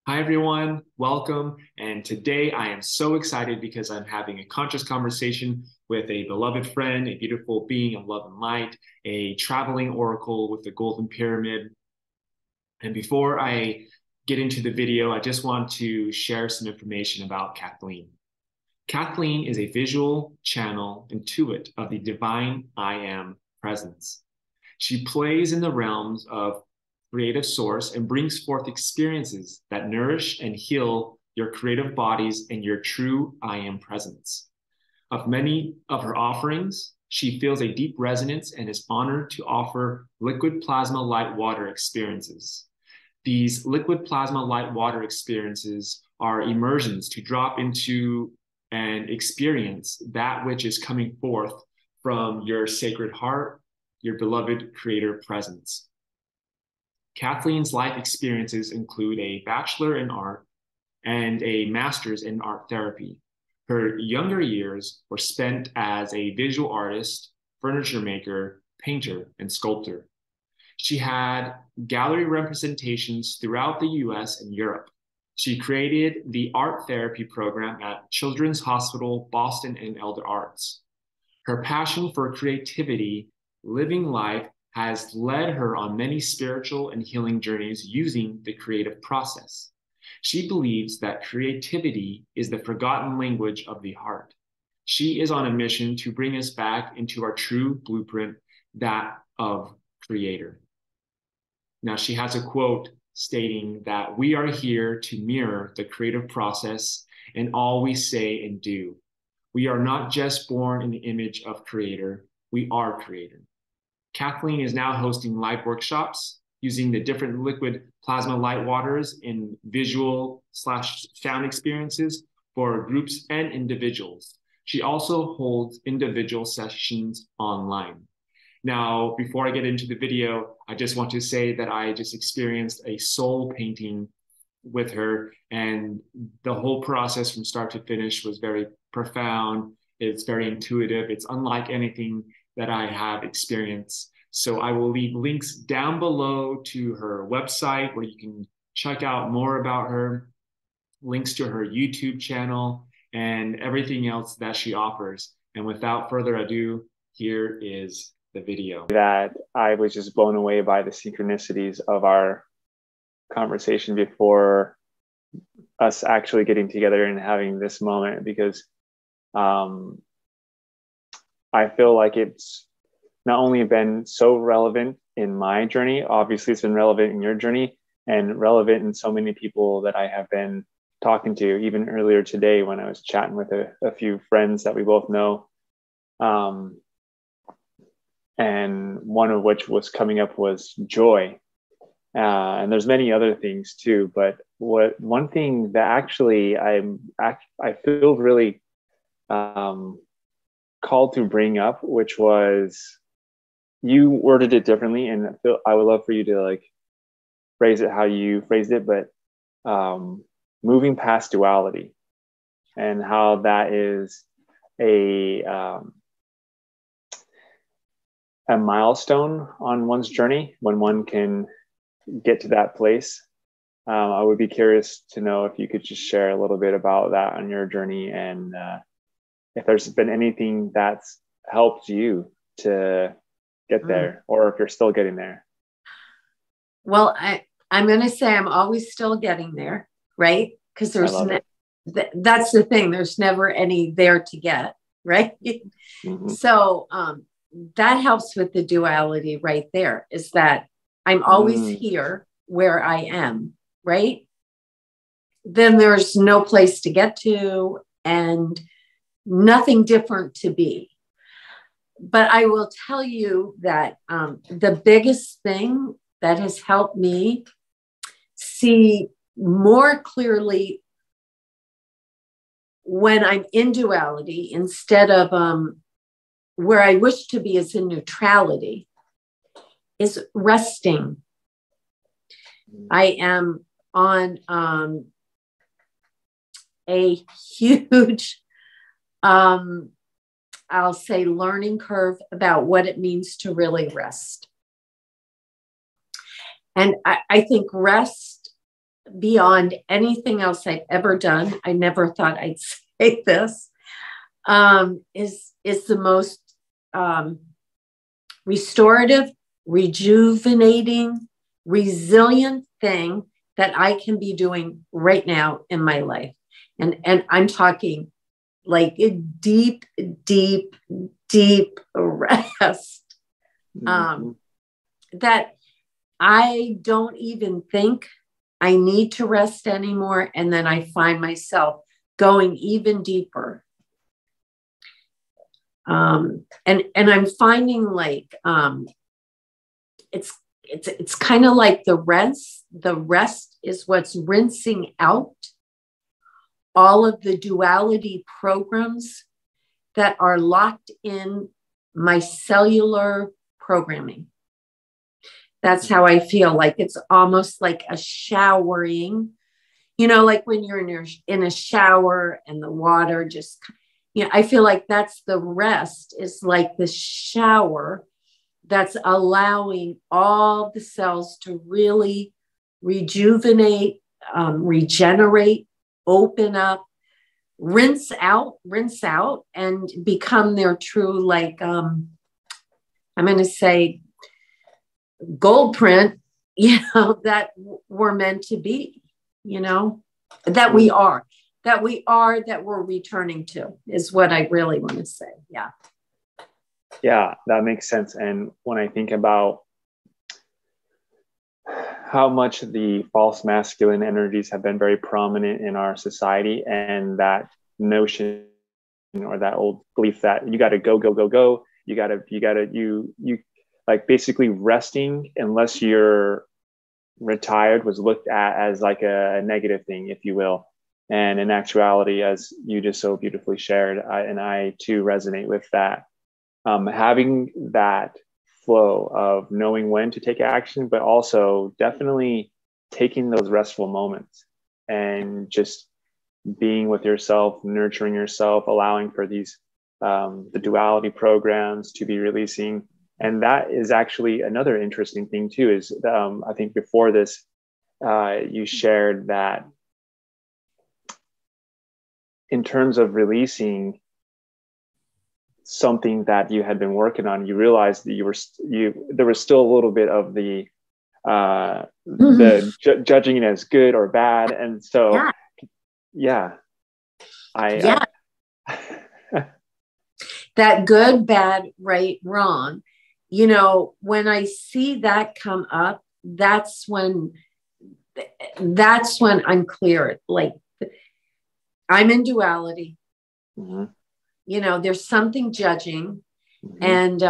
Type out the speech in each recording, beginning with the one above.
Hi, everyone. Welcome. And today I am so excited because I'm having a conscious conversation with a beloved friend, a beautiful being of love and light, a traveling oracle with the golden pyramid. And before I get into the video, I just want to share some information about Kathleen. Kathleen is a visual channel intuit of the divine I am presence. She plays in the realms of creative source and brings forth experiences that nourish and heal your creative bodies and your true I am presence. Of many of her offerings, she feels a deep resonance and is honored to offer liquid plasma light water experiences. These liquid plasma light water experiences are immersions to drop into and experience that which is coming forth from your sacred heart, your beloved creator presence. Kathleen's life experiences include a bachelor in art and a master's in art therapy. Her younger years were spent as a visual artist, furniture maker, painter, and sculptor. She had gallery representations throughout the US and Europe. She created the art therapy program at Children's Hospital, Boston, and Elder Arts. Her passion for creativity, living life, has led her on many spiritual and healing journeys using the creative process. She believes that creativity is the forgotten language of the heart. She is on a mission to bring us back into our true blueprint, that of creator. Now, she has a quote stating that we are here to mirror the creative process in all we say and do. We are not just born in the image of creator, we are creator. Kathleen is now hosting live workshops using the different liquid plasma light waters in visual/sound experiences for groups and individuals. She also holds individual sessions online. Now, before I get into the video, I just want to say that I just experienced a soul painting with her, and the whole process from start to finish was very profound. It's very intuitive. It's unlike anything that I have experienced. So I will leave links down below to her website where you can check out more about her, links to her YouTube channel, and everything else that she offers. And without further ado, here is the video. That I was just blown away by the synchronicities of our conversation before us actually getting together and having this moment, because I feel like it's not only been so relevant in my journey, obviously it's been relevant in your journey and relevant in so many people that I have been talking to, even earlier today when I was chatting with a few friends that we both know. And one of which was coming up was joy. And there's many other things too, but one thing that actually I feel really called to bring up, which was, you worded it differently, and I would love for you to like phrase it how you phrased it, but moving past duality, and how that is a milestone on one's journey when one can get to that place. I would be curious to know if you could just share a little bit about that on your journey, and if there's been anything that's helped you to get there, or if you're still getting there. Well, I'm going to say I'm always still getting there, right? Because that's the thing. There's never any there to get, right? Mm-hmm. So that helps with the duality right there, is that I'm always here where I am, right? Then there's no place to get to and nothing different to be. But I will tell you that the biggest thing that has helped me see more clearly when I'm in duality, instead of where I wish to be is in neutrality, is resting. I am on a huge, I'll say, learning curve about what it means to really rest. And I think rest beyond anything else I've ever done. I never thought I'd say this. Is the most restorative, rejuvenating, resilient thing that I can be doing right now in my life. And I'm talking like a deep, deep, deep rest. That I don't even think I need to rest anymore. And then I find myself going even deeper. And I'm finding like, it's kind of like the rest is what's rinsing out all of the duality programs that are locked in my cellular programming. That's how I feel. Like it's almost like a showering, like when you're in a shower and the water just, I feel like that's the rest is like the shower that's allowing all the cells to really rejuvenate, regenerate, open up, rinse out, and become their true, like, I'm going to say gold print, that we're meant to be, that we're returning to is what I really want to say. Yeah. Yeah, that makes sense. And when I think about how much the false masculine energies have been very prominent in our society, and that notion or that old belief that you got to go, you like basically resting unless you're retired was looked at as like a negative thing, if you will. And in actuality, as you just so beautifully shared, I too resonate with that. Having that flow of knowing when to take action, but also definitely taking those restful moments and just being with yourself, nurturing yourself, allowing for these, the duality programs to be releasing. And that is actually another interesting thing too, is I think before this, you shared that in terms of releasing something that you had been working on, you realized that there was still a little bit of the judging it as good or bad, and so that good, bad, right, wrong. When I see that come up, that's when I'm clear. Like I'm in duality. Mm-hmm. There's something judging and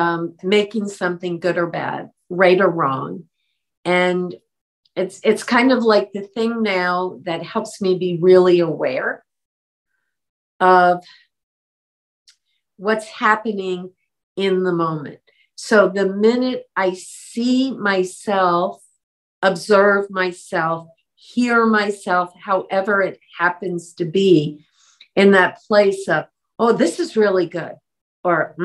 making something good or bad, right or wrong. And it's kind of like the thing now that helps me be really aware of what's happening in the moment. So the minute I see myself, observe myself, hear myself, however it happens to be, in that place of, oh, this is really good. Or,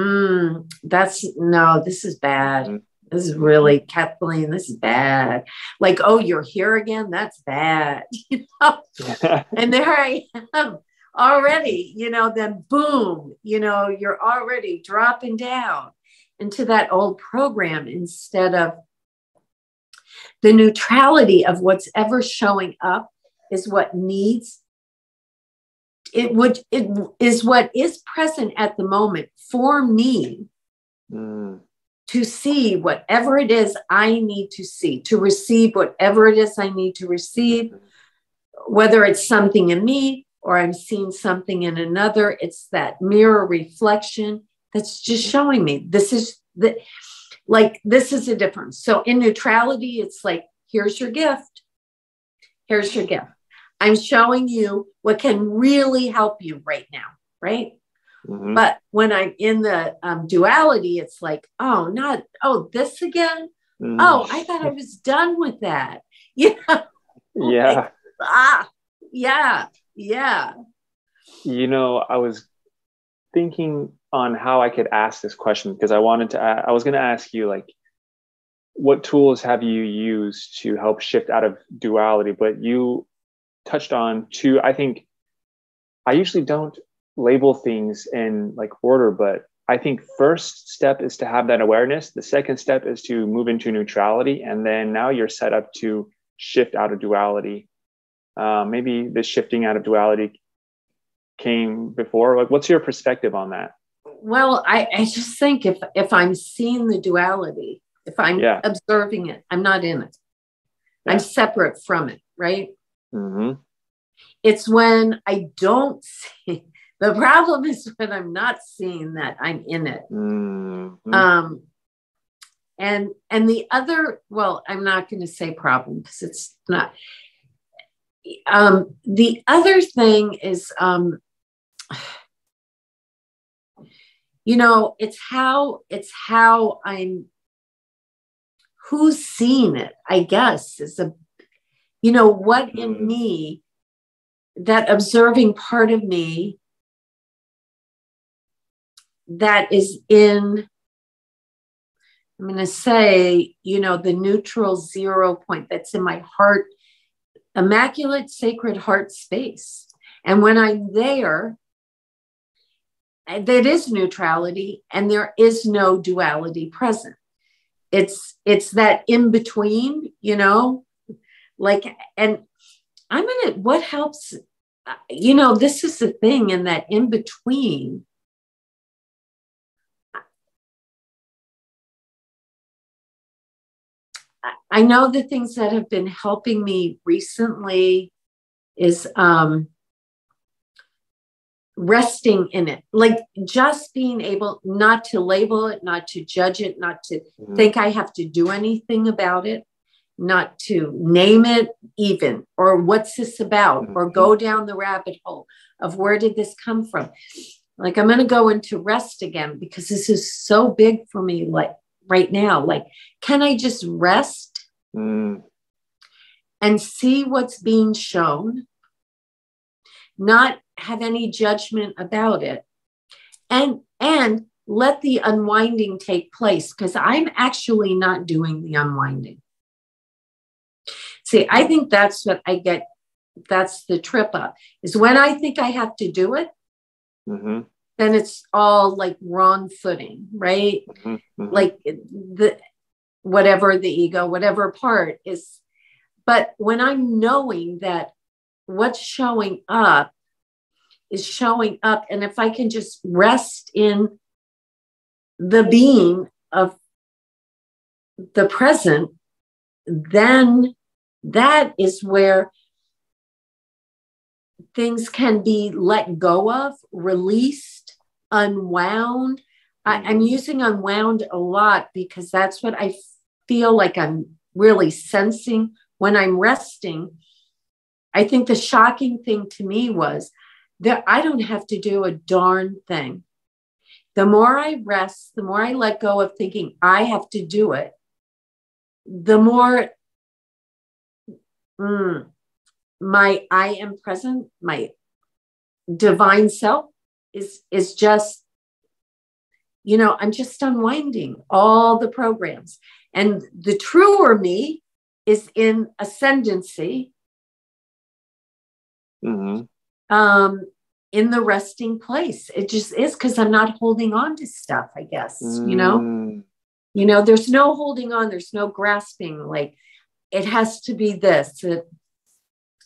this is bad. This is really, Kathleen, this is bad. Like, oh, you're here again? That's bad. And there I am already, then boom, you're already dropping down into that old program instead of the neutrality of what's ever showing up is what needs. It is what is present at the moment for me to see whatever it is I need to see, to receive whatever it is I need to receive, whether it's something in me or I'm seeing something in another. It's that mirror reflection that's just showing me this is a difference. So in neutrality, it's like, here's your gift. Here's your gift. I'm showing you what can really help you right now, right? Mm-hmm. But when I'm in the duality, it's like, this again? Mm-hmm. Oh, I thought I was done with that. Yeah. Yeah. Yeah. I was thinking on how I could ask this question because I was going to ask you, like, what tools have you used to help shift out of duality? But you touched on two. I think I usually don't label things in like order, but I think first step is to have that awareness. The second step is to move into neutrality. And then now you're set up to shift out of duality. Maybe the shifting out of duality came before. Like, what's your perspective on that? Well, I just think if I'm seeing the duality, if I'm observing it, I'm not in it. I'm separate from it, right? Mm-hmm. It's when I don't see. The problem is when I'm not seeing that I'm in it. Mm-hmm. And the other, well, I'm not going to say problem because it's not. The other thing is, it's how I'm, who's seeing it, I guess, is what in me, that observing part of me that is in, I'm going to say, the neutral 0 point that's in my heart, immaculate sacred heart space. And when I'm there, that is neutrality and there is no duality present. It's that in between, like, and I'm going to, what helps, this is the thing in that in between. I know the things that have been helping me recently is resting in it, like just being able not to label it, not to judge it, not to think I have to do anything about it, not to name it even, or what's this about, or go down the rabbit hole of where did this come from. Like, I'm going to go into rest again because this is so big for me. Like right now, like, can I just rest and see what's being shown, not have any judgment about it, and let the unwinding take place, because I'm actually not doing the unwinding. See, I think that's what I get. That's the trip up, is when I think I have to do it, then it's all like wrong footing, right? Like whatever the ego, whatever part is. But when I'm knowing that what's showing up is showing up, and if I can just rest in the being of the present, then that is where things can be let go of, released, unwound. I'm using unwound a lot because that's what I feel like I'm really sensing when I'm resting. I think the shocking thing to me was that I don't have to do a darn thing. The more I rest, the more I let go of thinking I have to do it, the more my I am present, my divine self is just, I'm just unwinding all the programs. And the truer me is in ascendancy, in the resting place. It just is, because I'm not holding on to stuff, I guess, there's no holding on, there's no grasping, like it has to be this,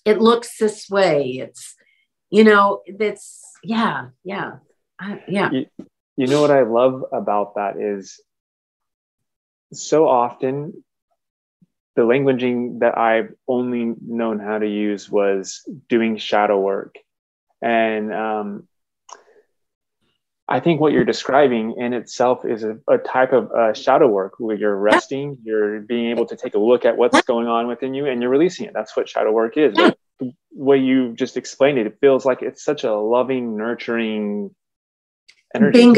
it looks this way, it's, that's, yeah. You know what I love about that is so often the languaging that I've only known how to use was doing shadow work. And I think what you're describing in itself is a type of shadow work where you're resting, you're being able to take a look at what's going on within you, and you're releasing it. That's what shadow work is. But the way you just explained it, it feels like it's such a loving, nurturing energy.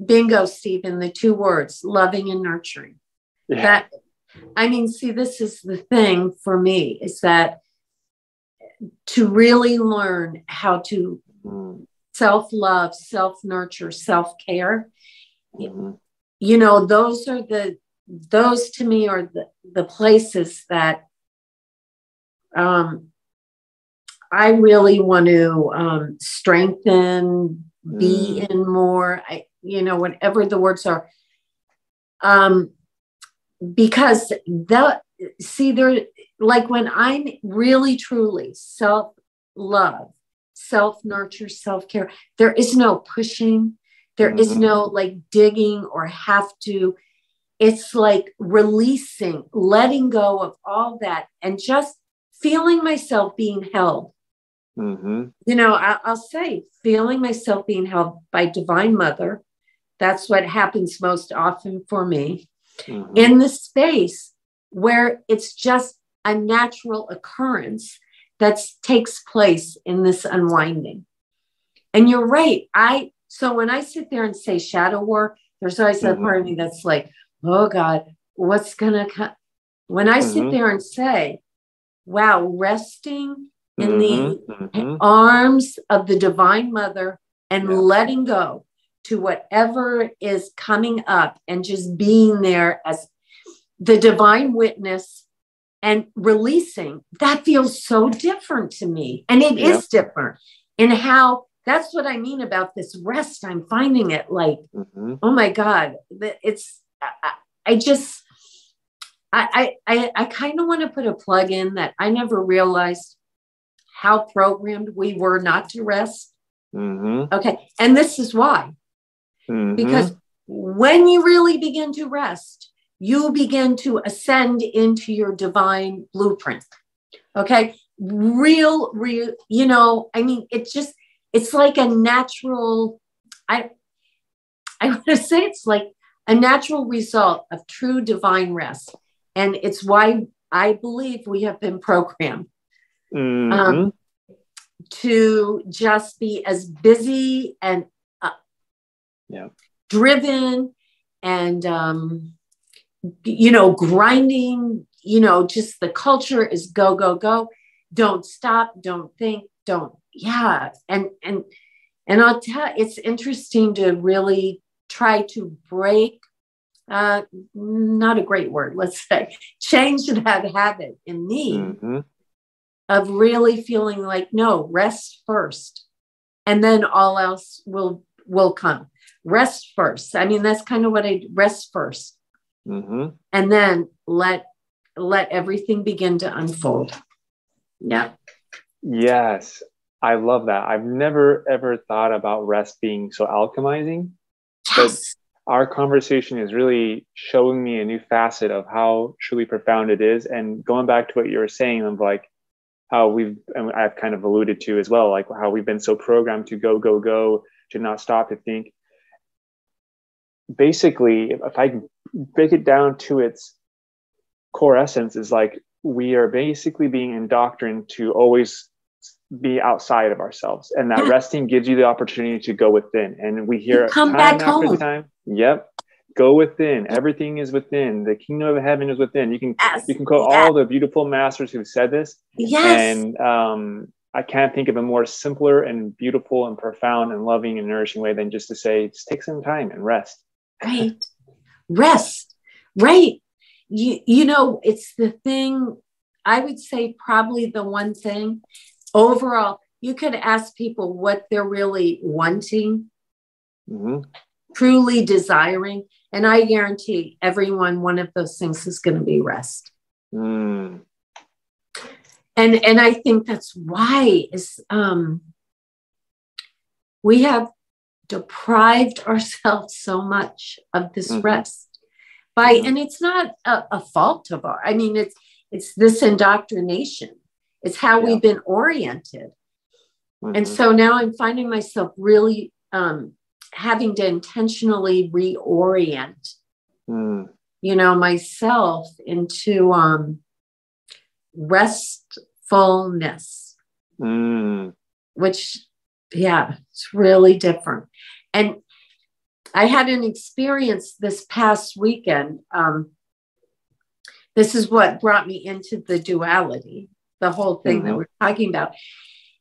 Bingo, Stephen, the two words, loving and nurturing. Yeah. See, this is the thing for me, is that to really learn how to self-love, self-nurture, self-care, those are the those to me are the places that I really want to strengthen, be in more, whatever the words are. Because there, like when I'm really, truly self-love, self-nurture, self-care, there is no pushing. There is no like digging or have to. It's like releasing, letting go of all that and just feeling myself being held. I'll say feeling myself being held by Divine Mother. That's what happens most often for me in the space where it's just a natural occurrence that takes place in this unwinding. And you're right. So when I sit there and say shadow work, there's always a part of me that's like, oh God, what's going to come? When I sit there and say, wow, resting in the arms of the Divine Mother and letting go to whatever is coming up and just being there as the divine witness and releasing, that feels so different to me. And it is different in how, that's what I mean about this rest. I'm finding it like, oh my God, it's, I kind of want to put a plug in that I never realized how programmed we were not to rest. Okay. And this is why. Because when you really begin to rest, you begin to ascend into your divine blueprint. Okay. Real, it's like a natural, I want to say it's like a natural result of true divine rest. And it's why I believe we have been programmed to just be as busy and driven and, grinding, just the culture is go, go, go. Don't stop. Don't think. Don't. Yeah. And I'll tell you, it's interesting to really try to break, not a great word, let's say, change that habit in me of really feeling like, no, rest first. And then all else will come. Rest first. I mean, that's kind of what rest first. And then let everything begin to unfold. Yeah. Yes. I love that. I've never, ever thought about rest being so alchemizing. Yes. But our conversation is really showing me a new facet of how truly profound it is. And going back to what you were saying of like how and I've kind of alluded to as well, like how we've been so programmed to go, go, go, to not stop to think. Basically, if I can break it down to its core essence, is like we are basically being indoctrinated to always be outside of ourselves, and that resting gives you the opportunity to go within. And we hear time after time, go within. Everything is within. The kingdom of heaven is within. You can quote all the beautiful masters who've said this. And I can't think of a more simpler and beautiful and profound and loving and nourishing way than just to say, just take some time and rest. Right. Rest. Right. It's the thing, I would say probably the one thing overall, you could ask people what they're really wanting, truly desiring. And I guarantee everyone, one of those things is going to be rest. And I think that's why we have deprived ourselves so much of this rest and it's not a fault of it's this indoctrination. It's how we've been oriented. And so now I'm finding myself really having to intentionally reorient, myself into restfulness, which, it's really different. And I had an experience this past weekend. This is what brought me into the duality, the whole thing that we're talking about,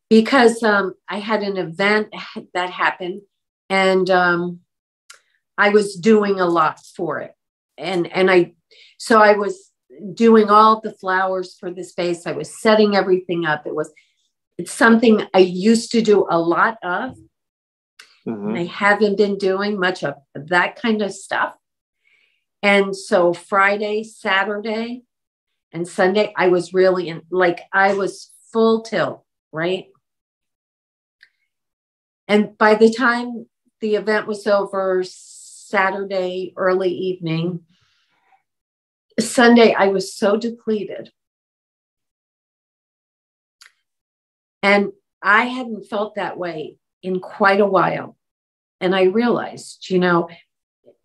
because I had an event that happened and I was doing a lot for it. so I was doing all the flowers for the space. I was setting everything up. It's something I used to do a lot of. And I haven't been doing much of that kind of stuff. And so Friday, Saturday, and Sunday, I was really I was full tilt, right? And by the time the event was over, Saturday, early evening, Sunday, I was so depleted. And I hadn't felt that way in quite a while. And I realized,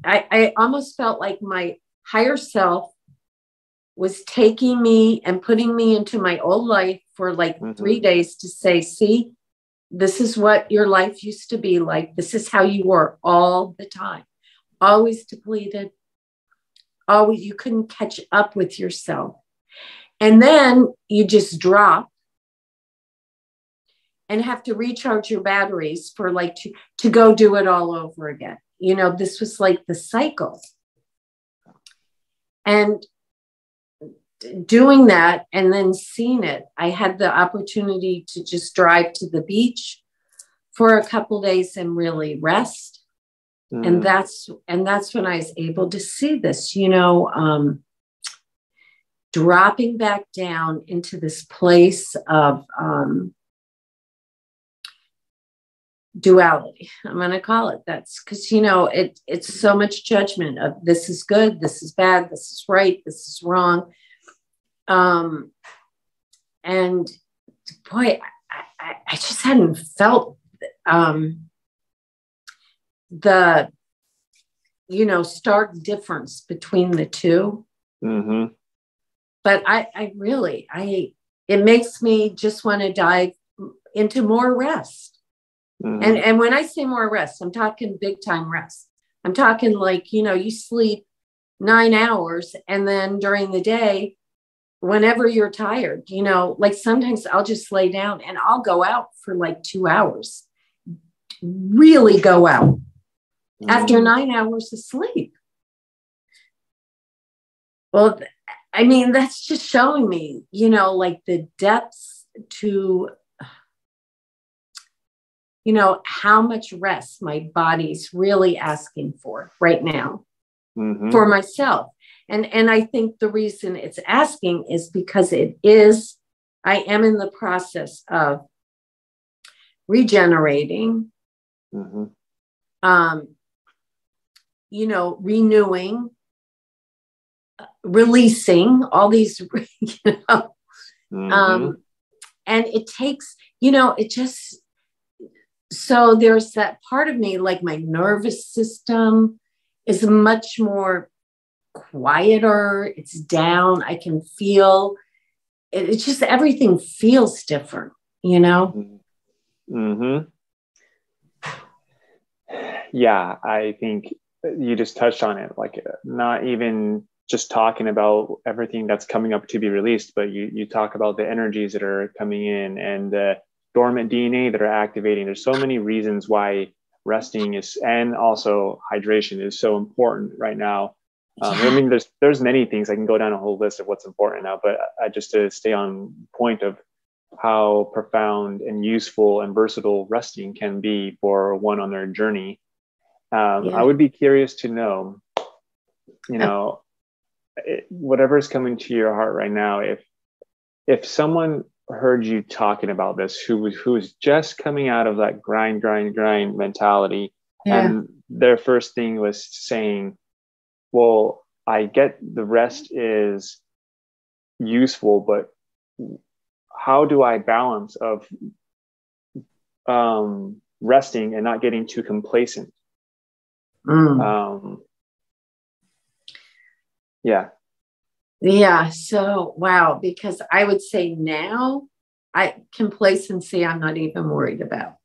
I almost felt like my higher self was taking me and putting me into my old life for 3 days to say, see, this is what your life used to be like. This is how you were all the time. Always depleted. Always, you couldn't catch up with yourself. And then you just drop and have to recharge your batteries for to go do it all over again. This was like the cycle. And doing that and then seeing it, I had the opportunity to just drive to the beach for a couple of days and really rest. And that's when I was able to see this, dropping back down into this place of duality. I'm going to call it. That's because, it's so much judgment of this is good, this is bad, this is right, this is wrong. And boy, I just hadn't felt the stark difference between the two. But it makes me just want to dive into more rest. And when I say more rest, I'm talking big time rest. I'm talking you sleep 9 hours and then during the day, whenever you're tired, sometimes I'll just lay down and I'll go out for 2 hours, really go out after 9 hours of sleep. Well, I mean, that's just showing me, the depths to, how much rest my body's really asking for right now for myself. And I think the reason it's asking is because I am in the process of regenerating, renewing, releasing all these, and it takes, it just, so there's that part of me, my nervous system is much more quieter. It's down. I can feel it. It's just everything feels different, Yeah, I think you just touched on it. Not even just talking about everything that's coming up to be released, but you talk about the energies that are coming in and the dormant DNA that are activating. There's so many reasons why resting and also hydration is so important right now. I mean, there's many things. I can go down a whole list of what's important now, but just to stay on point of how profound and useful and versatile resting can be for one on their journey. I would be curious to know, whatever's coming to your heart right now, if someone heard you talking about this, who's just coming out of that grind mentality, and their first thing was saying, well, I get the rest is useful, but how do I balance of resting and not getting too complacent? So wow, because I would say now complacency I'm not even worried about.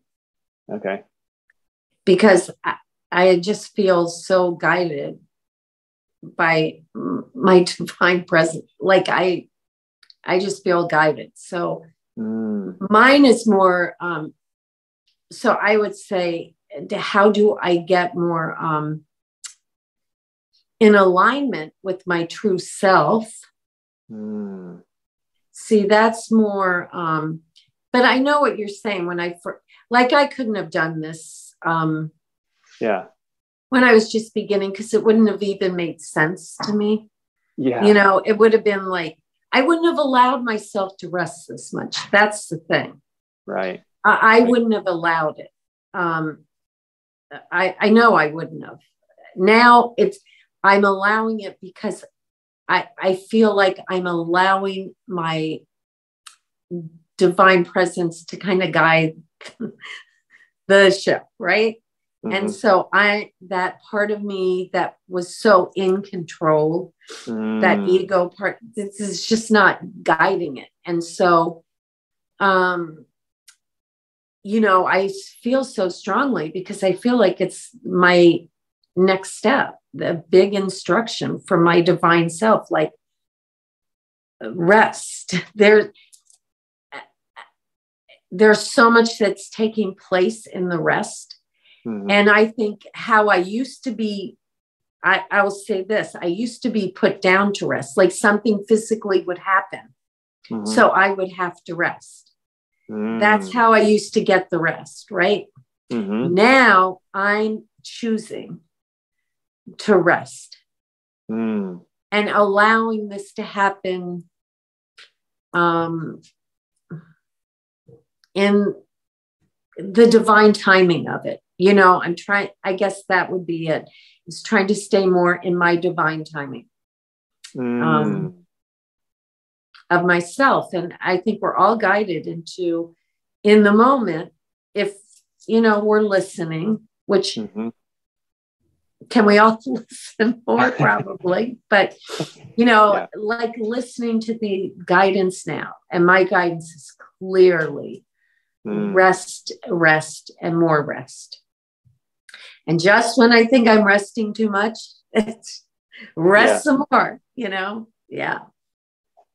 Okay. Because I just feel so guided by my divine presence. I just feel guided. So mine is more, so I would say, how do I get more in alignment with my true self. See, that's more, but I know what you're saying when I couldn't have done this. Yeah. When I was just beginning, because it wouldn't have even made sense to me. Yeah. You know, it would have been like, I wouldn't have allowed myself to rest this much. That's the thing. Right. I wouldn't have allowed it. I know I wouldn't have. Now I'm allowing it because I feel like I'm allowing my divine presence to kind of guide the ship, right? And so that part of me that was so in control, that ego part, this is just not guiding it. And so, you know, I feel so strongly because I feel like it's my next step, the big instruction for my divine self, like rest. There's so much that's taking place in the rest. And I think how I used to be, I will say this, I used to be put down to rest, like something physically would happen. So I would have to rest. That's how I used to get the rest, right? Now I'm choosing to rest and allowing this to happen in the divine timing of it. You know, I guess that would be it, is trying to stay more in my divine timing of myself. And I think we're all guided into, in the moment, if, you know, we're listening, which can we all listen more? Probably. But, you know, like listening to the guidance now, and my guidance is clearly rest, and more rest. And just when I think I'm resting too much, it's rest some more, you know? Yeah.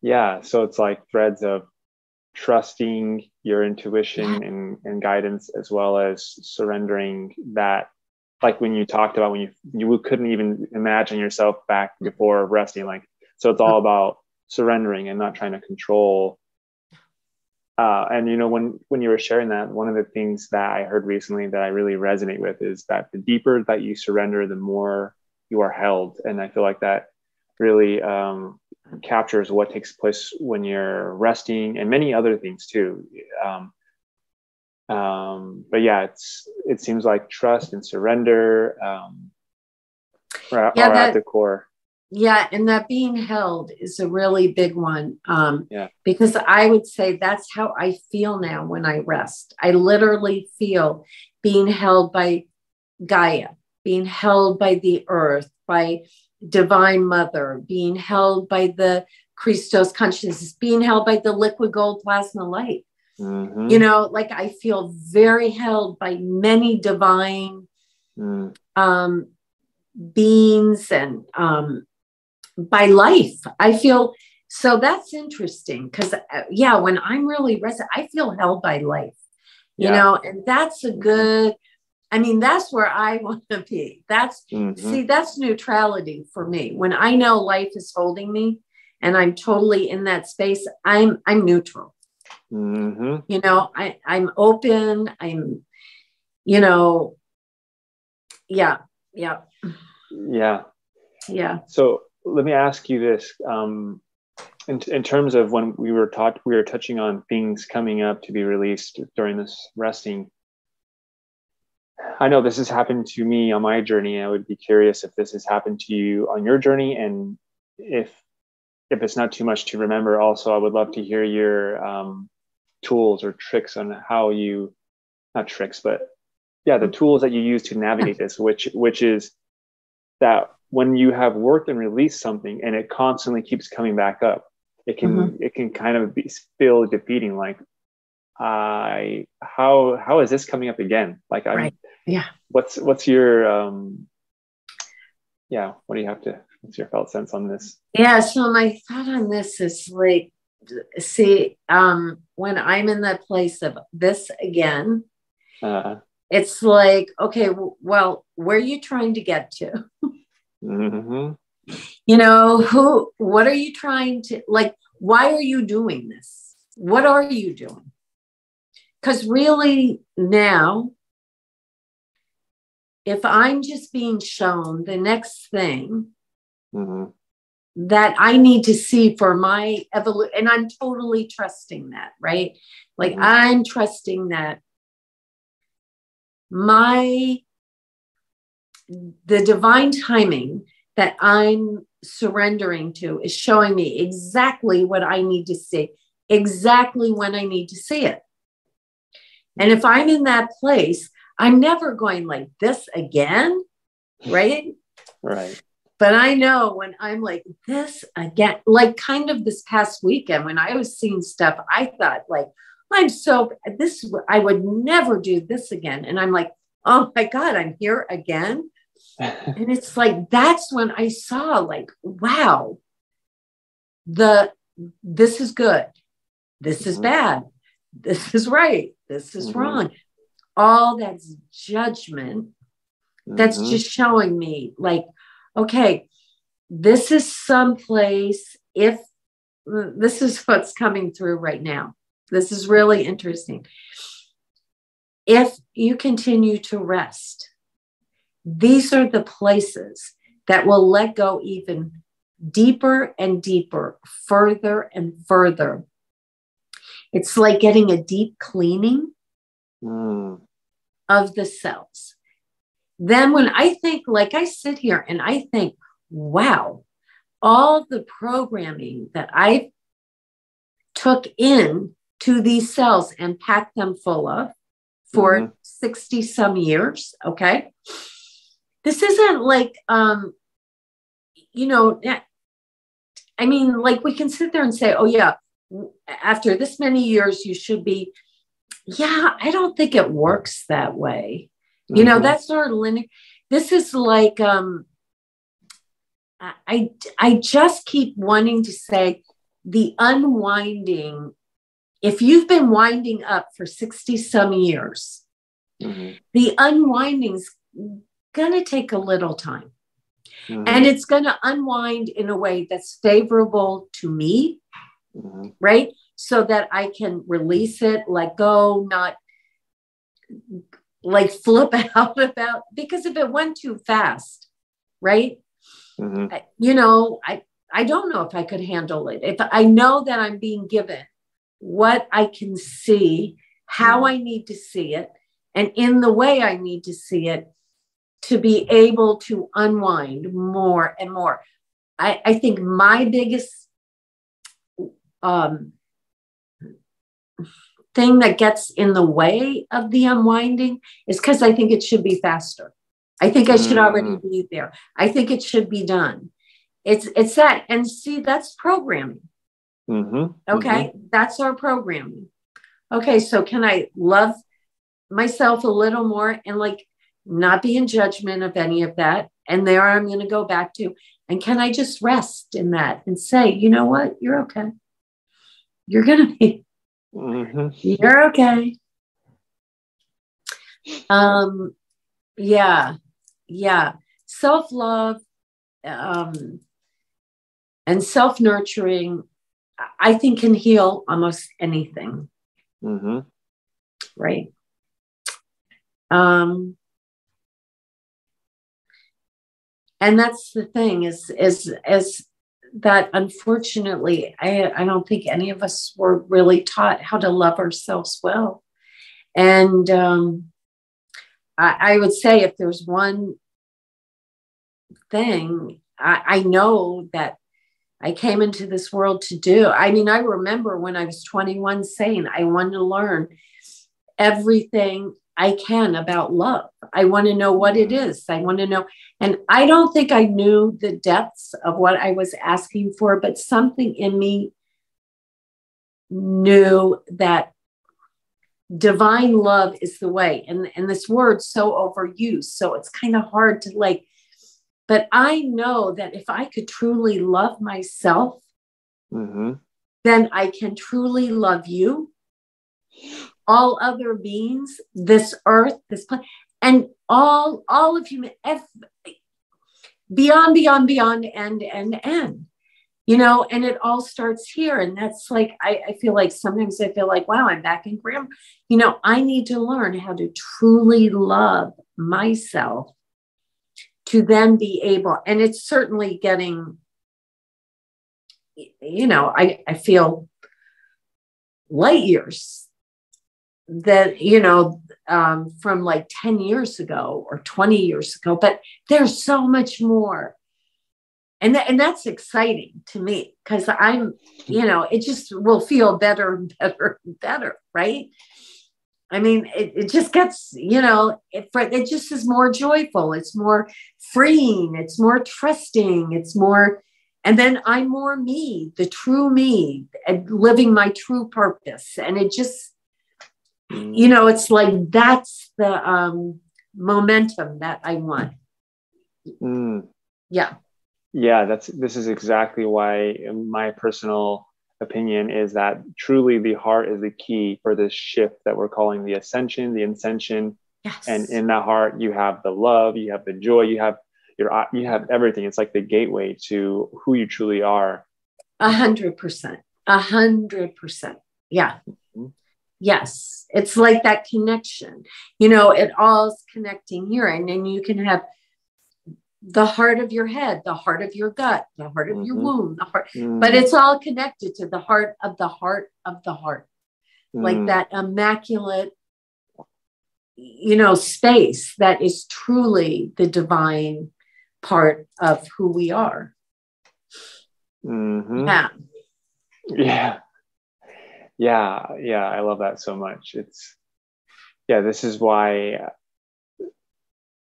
Yeah. So it's like threads of trusting your intuition and guidance, as well as surrendering that. Like when you talked about when you couldn't even imagine yourself back before resting. Like, so it's all about surrendering and not trying to control. And, you know, when you were sharing that, one of the things that I heard recently that I really resonate with is that the deeper that you surrender, the more you are held. And I feel like that really captures what takes place when you're resting, and many other things too. But yeah, it seems like trust and surrender are at the core. Yeah. And that being held is a really big one. Because I would say that's how I feel now when I rest. I literally feel being held by Gaia, being held by the earth, by Divine Mother, being held by the Christos consciousness, being held by the liquid gold plasma light. You know, like I feel very held by many divine beings and by life. I feel so. That's interesting because when I'm really rested, I feel held by life, you know, and that's a good, I mean, that's where I want to be. That's see, that's neutrality for me. When I know life is holding me and I'm totally in that space, I'm neutral. You know, I'm open. I'm, you know, yeah. So let me ask you this, in terms of when we were touching on things coming up to be released during this resting. I know this has happened to me on my journey. I would be curious if this has happened to you on your journey, and if it's not too much to remember. Also, I would love to hear your tools or tricks on how you, not tricks, but the tools that you use to navigate this, which is that when you have worked and released something and it constantly keeps coming back up, it can kind of feel defeating. Like, how is this coming up again? Like, what's your what do you have to, what's your felt sense on this? So my thought on this is like, see, when I'm in that place of this again, it's like, okay, well, where are you trying to get to? Mm-hmm. What are you trying to, like, why are you doing this? What are you doing? Because really now, if I'm just being shown the next thing that I need to see for my evolution, and I'm totally trusting that, right? Like I'm trusting that the divine timing that I'm surrendering to is showing me exactly what I need to see, exactly when I need to see it. And if I'm in that place, I'm never going like this again, right? Right. But I know when I'm like this again, like kind of this past weekend when I was seeing stuff, I thought like, I would never do this again. And I'm like, oh my God, I'm here again. And it's like, that's when I saw like, wow, this is good. This is bad. This is right. This is wrong. All that's judgment. That's just showing me like, okay, this is someplace, if this is what's coming through right now. This is really interesting. If you continue to rest, these are the places that will let go even deeper and deeper, further and further. It's like getting a deep cleaning of the cells. Then when I think, like I sit here and I think, wow, all the programming that I took in to these cells and packed them full of for 60 some years. Okay. This isn't like, I mean, like we can sit there and say, oh yeah, after this many years, you should be. Yeah, I don't think it works that way. That's not linear. This is like, I just keep wanting to say the unwinding. If you've been winding up for 60 some years, the unwinding's going to take a little time. And it's going to unwind in a way that's favorable to me, right? So that I can release it, let go, not like flip out about, because if it went too fast, right? I don't know if I could handle it. If I know that I'm being given what I can see, how I need to see it, and in the way I need to see it to be able to unwind more and more. I think my biggest thing that gets in the way of the unwinding is because I think it should be faster. I think I should already be there. I think it should be done. It's that. And see, that's programming. Okay. That's our programming. Okay. So can I love myself a little more and like not be in judgment of any of that? And there I'm going to go back to, and can I just rest in that and say, you know what? You're okay. You're going to be, you're okay. Yeah. Self-love, and self-nurturing, I think can heal almost anything. Right. And that's the thing is that unfortunately, I don't think any of us were really taught how to love ourselves well. And I would say if there's one thing I know that I came into this world to do. I mean, I remember when I was 21 saying I want to learn everything I can about love. I want to know what it is. I want to know. And I don't think I knew the depths of what I was asking for, but something in me knew that divine love is the way. And this word's so overused. So it's kind of hard to like, but I know that if I could truly love myself, then I can truly love you, all other beings, this earth, this planet, and all of human. beyond, and, and it all starts here. And that's like, I feel like sometimes I feel like, wow, I'm back in grammar. I need to learn how to truly love myself to then be able, and it's certainly getting, I feel light years that, from like 10 years ago or 20 years ago, but there's so much more. And that's exciting to me because I'm, it just will feel better and better and better. Right. I mean, it just gets, it just is more joyful. It's more freeing. It's more trusting. It's more, and then I'm more me, the true me, and living my true purpose. And it just, it's like, that's the momentum that I want. Yeah. Yeah, this is exactly why my personal opinion is that truly the heart is the key for this shift that we're calling the ascension, the ascension. Yes. And in that heart, you have the love, you have the joy, you have everything. It's like the gateway to who you truly are. 100%. 100%. Yeah. Mm-hmm. Yes. It's like that connection, it all is connecting here. And then you can have the heart of your head, the heart of your gut, the heart of your womb, the heart, but it's all connected to the heart of the heart of the heart, like that immaculate, space that is truly the divine part of who we are. Mm-hmm. Yeah. I love that so much. This is why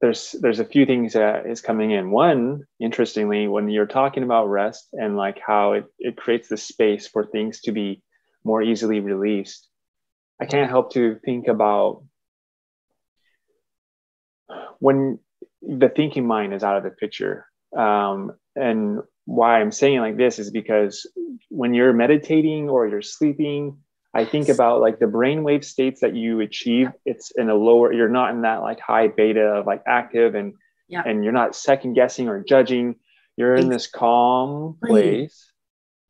there's a few things that is coming in. One, interestingly, when you're talking about rest and like how it creates the space for things to be more easily released, I can't help to think about when the thinking mind is out of the picture. And why I'm saying it like this is because when you're meditating or you're sleeping, I think about like the brainwave states that you achieve. It's in a lower, you're not in that like high beta of like active and you're not second guessing or judging. You're in this calm place.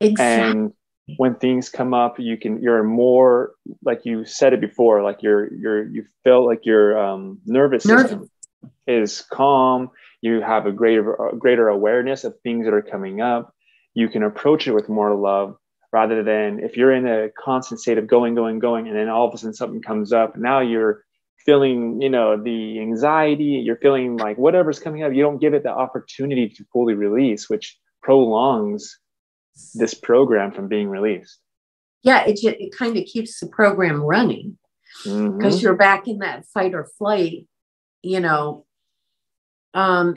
Exactly. And when things come up, you're more, like you said it before, like you feel like your nervous system is calm. You have a greater awareness of things that are coming up. You can approach it with more love. Rather than if you're in a constant state of going, and then all of a sudden something comes up, now you're feeling, the anxiety, you're feeling like whatever's coming up, you don't give it the opportunity to fully release, which prolongs this program from being released. Yeah, it kind of keeps the program running because you're back in that fight or flight,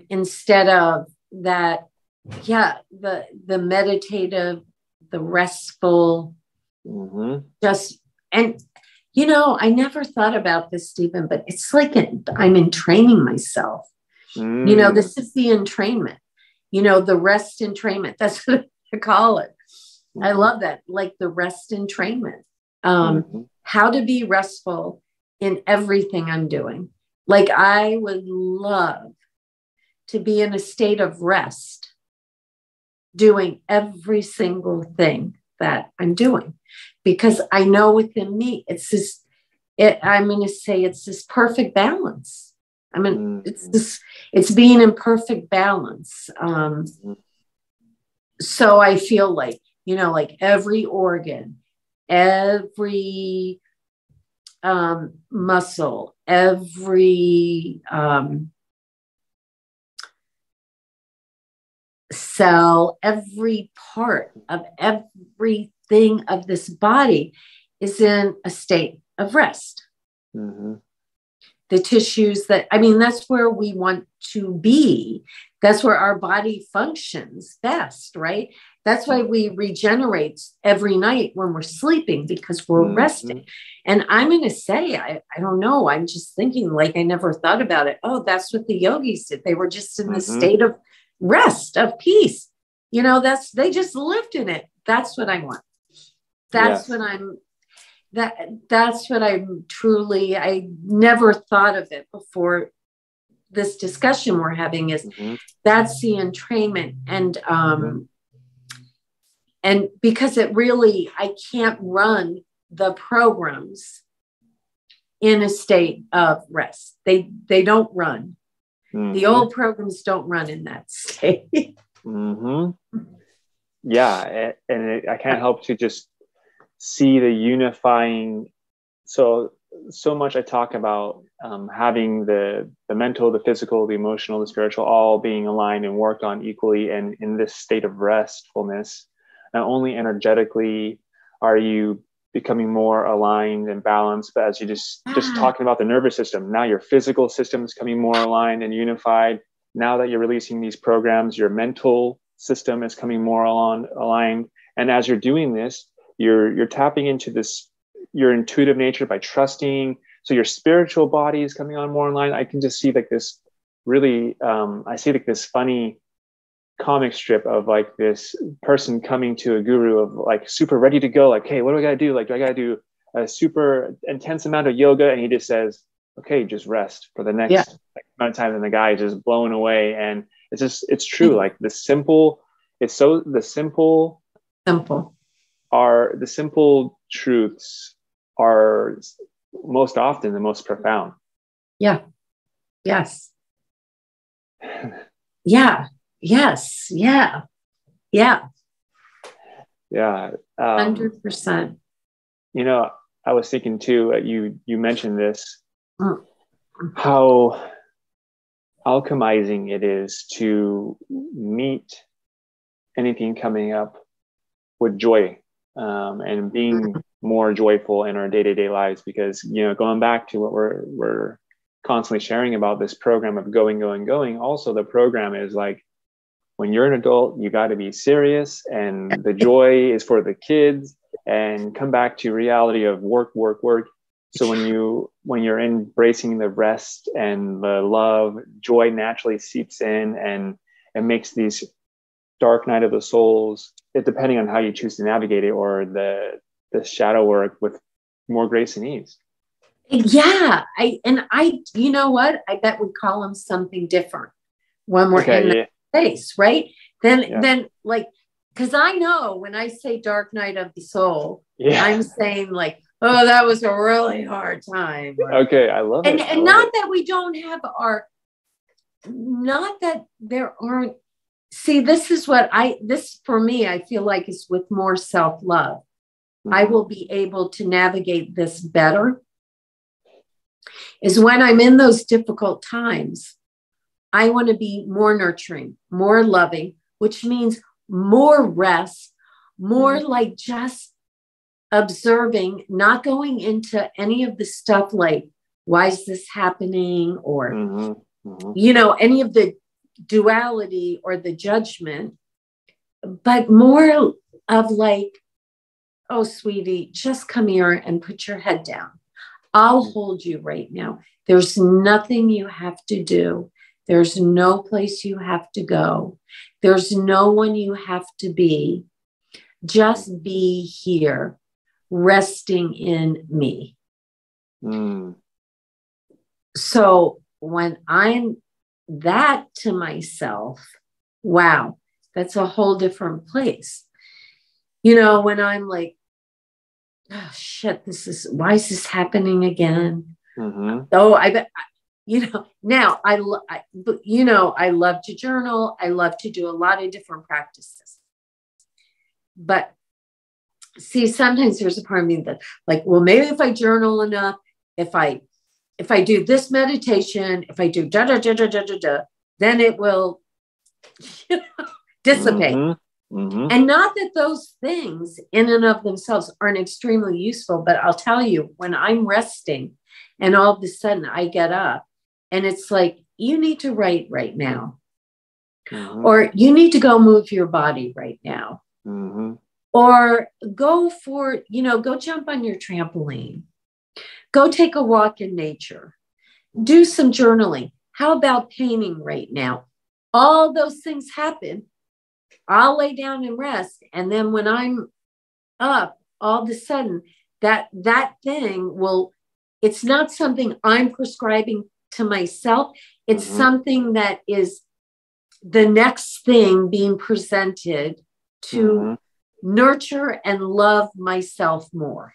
instead of that, the meditative, the restful, just, and, I never thought about this, Stephen, but it's like I'm entraining myself. This is the entrainment, the rest entrainment. That's what I call it. I love that. Like the rest entrainment, how to be restful in everything I'm doing. Like I would love to be in a state of rest, doing every single thing that I'm doing, because I know within me, I'm going to say it's this perfect balance. It's being in perfect balance. So I feel like, like every organ, every muscle, every cell, every part of everything of this body is in a state of rest. The tissues that's where we want to be. That's where our body functions best, right? That's why we regenerate every night when we're sleeping, because we're resting. And I'm going to say, I don't know. I'm just thinking, like, I never thought about it. Oh, that's what the yogis did. They were just in the state of rest, of peace. They just lived in it. That's what I want. That's what that's what I'm truly, I never thought of it before this discussion we're having is that's the entrainment. And because it really, I can't run the programs in a state of rest. They don't run. The old programs don't run in that state. Yeah. And I can't help to just see the unifying. So much I talk about having the mental, the physical, the emotional, the spiritual, all being aligned and worked on equally. And in this state of restfulness, not only energetically are you becoming more aligned and balanced, but as you just talking about the nervous system, now your physical system is becoming more aligned and unified. Now that you're releasing these programs, your mental system is coming more aligned. And as you're doing this, you're tapping into this, your intuitive nature by trusting. So your spiritual body is coming on more in line. I can just see like this really, I see like this funny comic strip of like this person coming to a guru of like super ready to go. Like, hey, what do I got to do? Like, do I got to do a super intense amount of yoga? And he just says, okay, just rest for the next amount of time. And the guy is just blown away. And it's true. Like the simple truths are most often the most profound. Yeah. Yes. Yeah. Yes. Yeah. Yeah. Yeah. 100%. You know, I was thinking too, you mentioned this, how alchemizing it is to meet anything coming up with joy, and being more joyful in our day-to-day lives, because, you know, going back to what we're constantly sharing about this program of going. Also, the program is like, when you're an adult, you got to be serious, and the joy is for the kids, and come back to reality of work. So when you're embracing the rest and the love, joy naturally seeps in, and it makes these dark night of the souls, depending on how you choose to navigate it, or the shadow work, with more grace and ease. Yeah. You know what? I bet we call them something different when we're in that space, right? Then like, because I know when I say dark night of the soul, I'm saying like, oh, that was a really hard time. Okay, I love it. And not that we don't have not that there aren't. See, this for me, I feel like is with more self-love. I will be able to navigate this better. Is when I'm in those difficult times, I want to be more nurturing, more loving, which means more rest, more like just observing, not going into any of the stuff like, why is this happening? Or, you know, any of the duality or the judgment, but more of like, oh, sweetie, just come here and put your head down. I'll hold you right now. There's nothing you have to do. There's no place you have to go. There's no one you have to be. Just be here, resting in me. So when I'm that to myself, wow, that's a whole different place. You know, when I'm like, oh shit, why is this happening again? Oh, I bet, you know, now I love to journal. I love to do a lot of different practices. But see, sometimes there's a part of me that like, well, maybe if I journal enough, if I do this meditation, if I do then it will, you know, dissipate. And not that those things in and of themselves aren't extremely useful, but I'll tell you, when I'm resting and all of a sudden I get up and it's like, you need to write right now, or you need to go move your body right now, or go jump on your trampoline, go take a walk in nature, do some journaling. How about painting right now? All those things happen. I'll lay down and rest. And then when I'm up, all of a sudden that thing it's not something I'm prescribing to myself. It's Mm-hmm. something that is the next thing being presented to Mm-hmm. nurture and love myself more.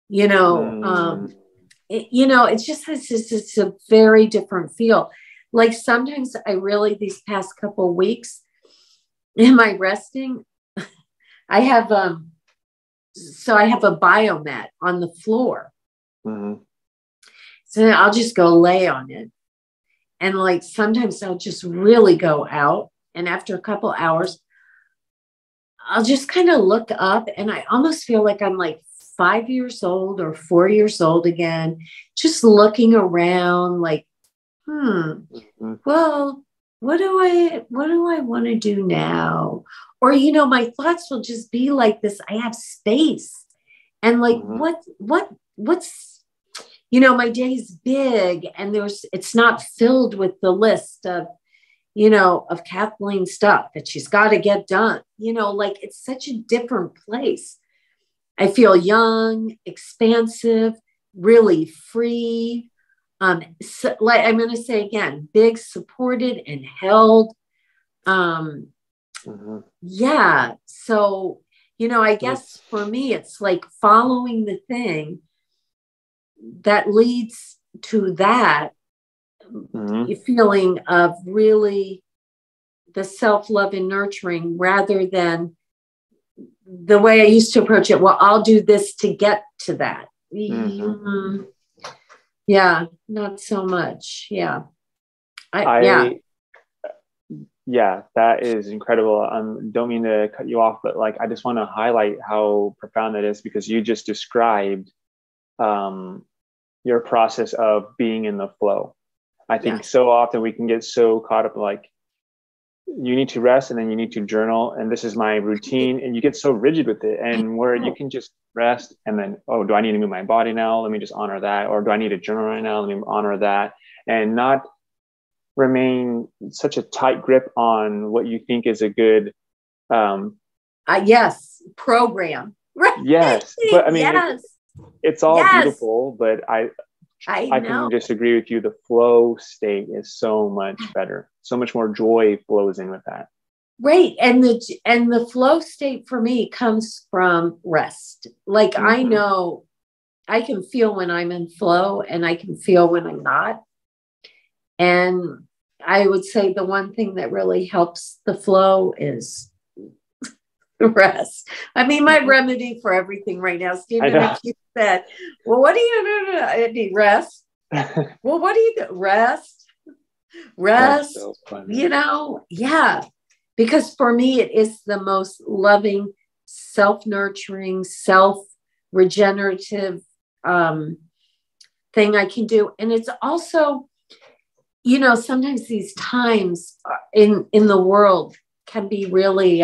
You know, it's just it's a very different feel. Like sometimes I really, these past couple of weeks, am I resting? I have so I have a biomat on the floor. Mm-hmm. So I'll just go lay on it. And like sometimes I'll just really go out. And after a couple hours, I'll just kind of look up and I almost feel like I'm like 5 years old or 4 years old again, just looking around like, well, what do I want to do now? Or, my thoughts will just be like this. I have space. And like, what's, my day's big and it's not filled with the list of, of Kathleen stuff that she's got to get done. Like it's such a different place. I feel young, expansive, really free. So, like I'm going to say again, big, supported and held. Yeah. So, I guess for me, it's like following the thing that leads to that feeling of really the self-love and nurturing rather than the way I used to approach it. Well, I'll do this to get to that. Yeah, not so much. Yeah. Yeah, that is incredible. Don't mean to cut you off, but like, I just want to highlight how profound that is because you just described your process of being in the flow. I think so often we can get so caught up like, you need to rest and then you need to journal and this is my routine and you get so rigid with it and where you can just rest and then, oh, do I need to move my body now? Let me just honor that. Or do I need to journal right now? Let me honor that and not remain such a tight grip on what you think is a good program. Right. Yes. But I mean, it's all beautiful, but I can just agree with you. The flow state is so much better. So much more joy flows in with that. Right. And the flow state for me comes from rest. Like I know I can feel when I'm in flow and I can feel when I'm not. And I would say the one thing that really helps the flow is rest. I mean, my remedy for everything right now, Stephen, if you said, well, what do you do? I need rest. Well, what do you do? Rest. So yeah. Because for me, it is the most loving, self-nurturing, self-regenerative thing I can do. And it's also, sometimes these times in the world can be really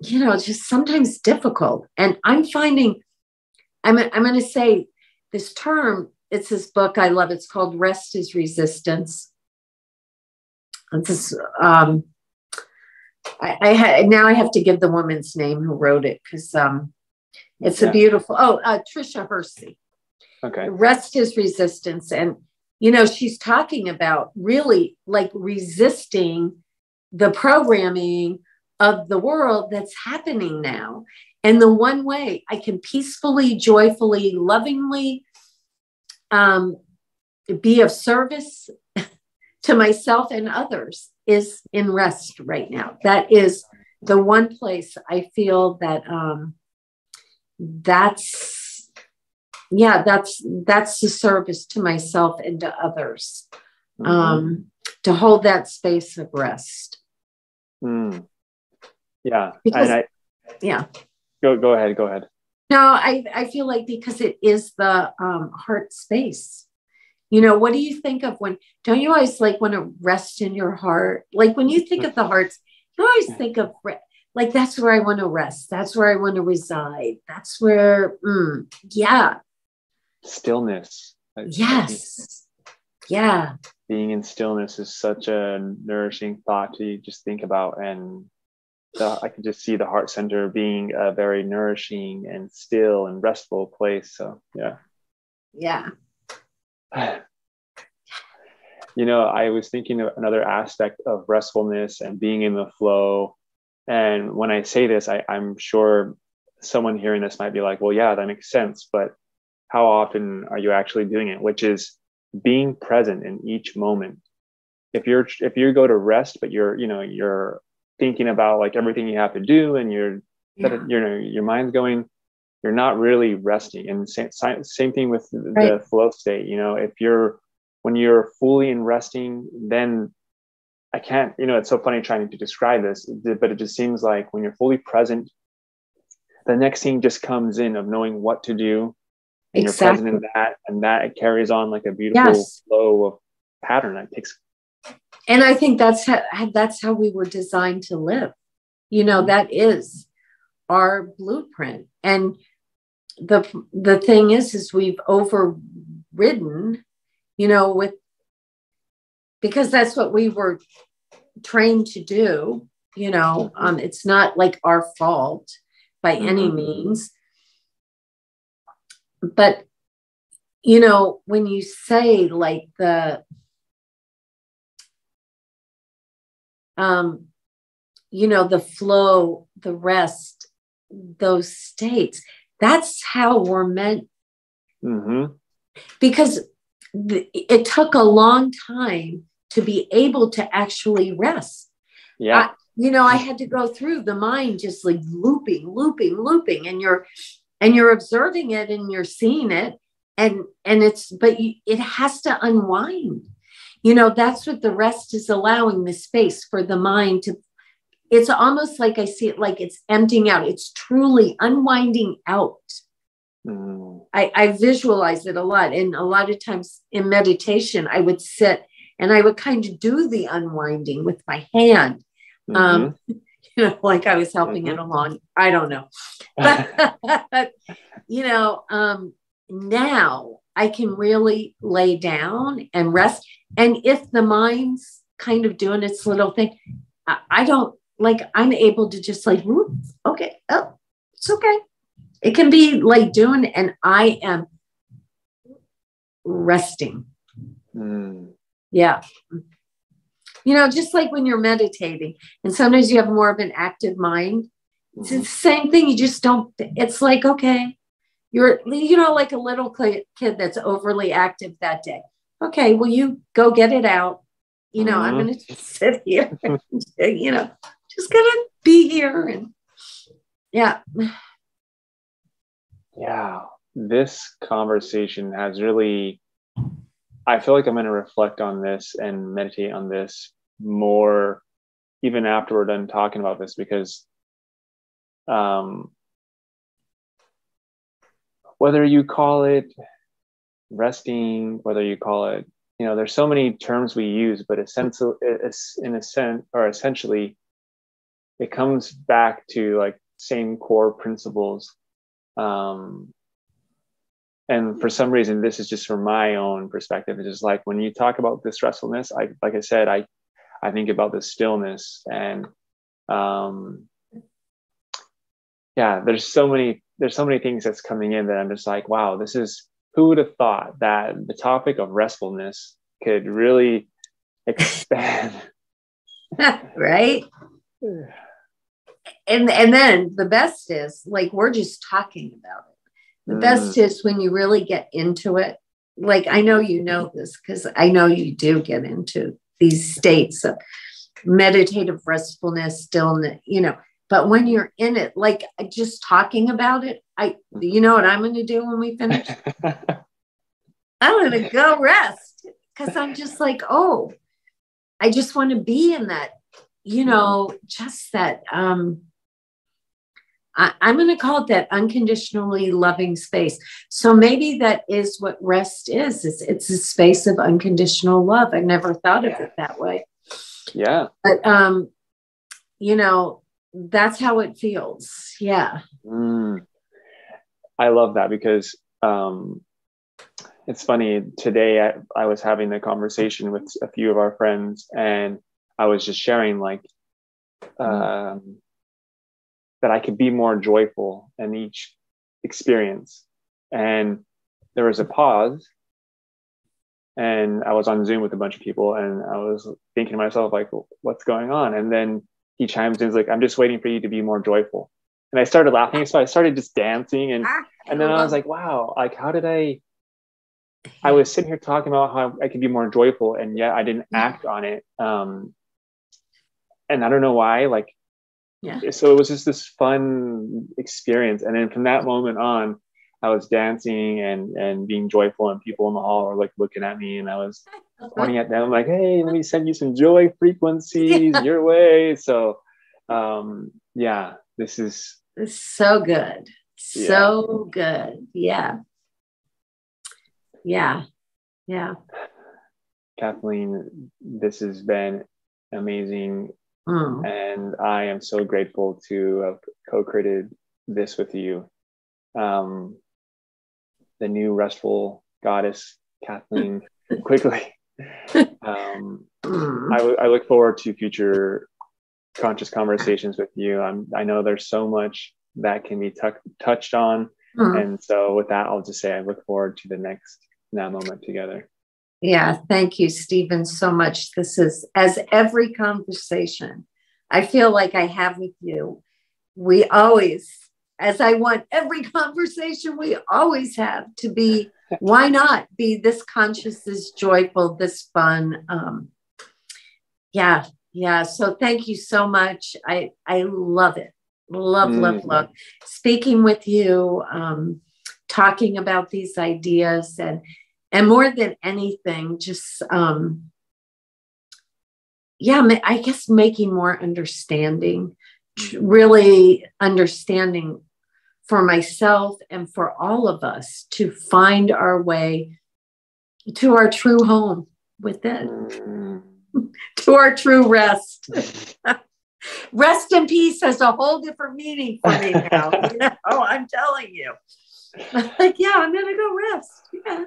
just sometimes difficult. And I'm finding, I'm going to say this term, it's this book I love. It's called Rest is Resistance. It's this, now I have to give the woman's name who wrote it because it's a beautiful, Tricia Hersey. Okay. Rest is Resistance. And, she's talking about really like resisting the programming of the world that's happening now. And the one way I can peacefully, joyfully, lovingly be of service to myself and others is in rest right now. That is the one place I feel that that's the service to myself and to others, to hold that space of rest. Yeah. Because, Go ahead. No, I feel like because it is the heart space. What do you think of don't you always like want to rest in your heart? Like when you think of the hearts, you always think of like, that's where I want to rest. That's where I want to reside. That's where, stillness. Yes. Yeah. Being in stillness is such a nourishing thought to just think about. And I can just see the heart center being a very nourishing and still and restful place. So, yeah. Yeah. You know, I was thinking of another aspect of restfulness and being in the flow. And when I say this, I'm sure someone hearing this might be like, well, yeah, that makes sense. But how often are you actually doing it? Which is being present in each moment. If you go to rest, but you're thinking about like everything you have to do, and your mind's going, you're not really resting. And same thing with the flow state. You know, when you're fully in resting, then I can't, it's so funny trying to describe this, but it just seems like when you're fully present, the next thing just comes in of knowing what to do. And you're present in that, and that it carries on like a beautiful flow of pattern that takes. And I think that's how we were designed to live. You know, that is our blueprint. And the thing is we've overridden, because that's what we were trained to do. It's not like our fault by any means. But, when you say like the flow, the rest, those states, that's how we're meant. Because it took a long time to be able to actually rest. Yeah. I had to go through the mind just like looping, and you're observing it and you're seeing it, but it has to unwind. That's what the rest is allowing, the space for the mind to. It's almost like I see it like it's emptying out. It's truly unwinding out. I visualize it a lot. And a lot of times in meditation, I would sit and I would kind of do the unwinding with my hand. Like I was helping it along. I don't know. But, now I can really lay down and rest. And if the mind's kind of doing its little thing, I'm able to just like, okay, oh, it's okay. It can be like doing, and I am resting. Yeah. Just like when you're meditating and sometimes you have more of an active mind. It's the same thing. You just don't, it's like, okay, you're, like a little kid that's overly active that day. Okay, well, you go get it out. I'm going to just sit here, just going to be here. And yeah. Yeah. This conversation has really, I feel like I'm going to reflect on this and meditate on this more even after we're done talking about this, because whether you call it resting, whether you call it, there's so many terms we use, but essentially it comes back to like same core principles. And for some reason, this is just from my own perspective. It's just like when you talk about this restfulness, like I said, I think about the stillness, and there's so many things that's coming in that I'm just like, wow, who would have thought that the topic of restfulness could really expand? Right. And then the best is like, we're just talking about it. The best is when you really get into it. Like, I know you know this because I know you do get into these states of meditative restfulness, stillness, but when you're in it, like just talking about it, you know what I'm going to do when we finish? I'm going to go rest, because I'm just like, oh, I just want to be in that, just that, I'm going to call it that unconditionally loving space. So maybe that is what rest is. It's a space of unconditional love. I never thought of it that way. Yeah. But, that's how it feels. Yeah. I love that, because it's funny. Today I was having a conversation with a few of our friends, and I was just sharing like, that I could be more joyful in each experience. And there was a pause, And I was on Zoom with a bunch of people, and I was thinking to myself, like, what's going on? And then he chimes in, like, I'm just waiting for you to be more joyful. And I started laughing. So I started just dancing. And then I was like, wow, like, how did I was sitting here talking about how I could be more joyful, and yet I didn't act on it. And I don't know why, like, so it was just this fun experience. And then from that moment on, I was dancing and being joyful, and people in the hall were like looking at me, and I was pointing at them like, hey, let me send you some joy frequencies your way. So this is so good. So good. Yeah. Kathleen, this has been amazing. And I am so grateful to have co-created this with you. The new restful goddess, Kathleen Quigley. I look forward to future conscious conversations with you. I know there's so much that can be touched on. And so with that, I'll just say I look forward to the next Now Moment together. Yeah, thank you, Stephen, so much. This is, as every conversation I feel like I have with you, we always, as I want every conversation we always have to be, why not be this conscious, this joyful, this fun? So thank you so much. I love it. Love speaking with you, talking about these ideas, and more than anything, just, I guess making more understanding, really understanding for myself and for all of us to find our way to our true home within, to our true rest. Rest and peace has a whole different meaning for me now. I'm telling you. Like, I'm going to go rest. Yeah.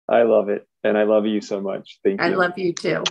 I love it. And I love you so much. Thank you. I love you too.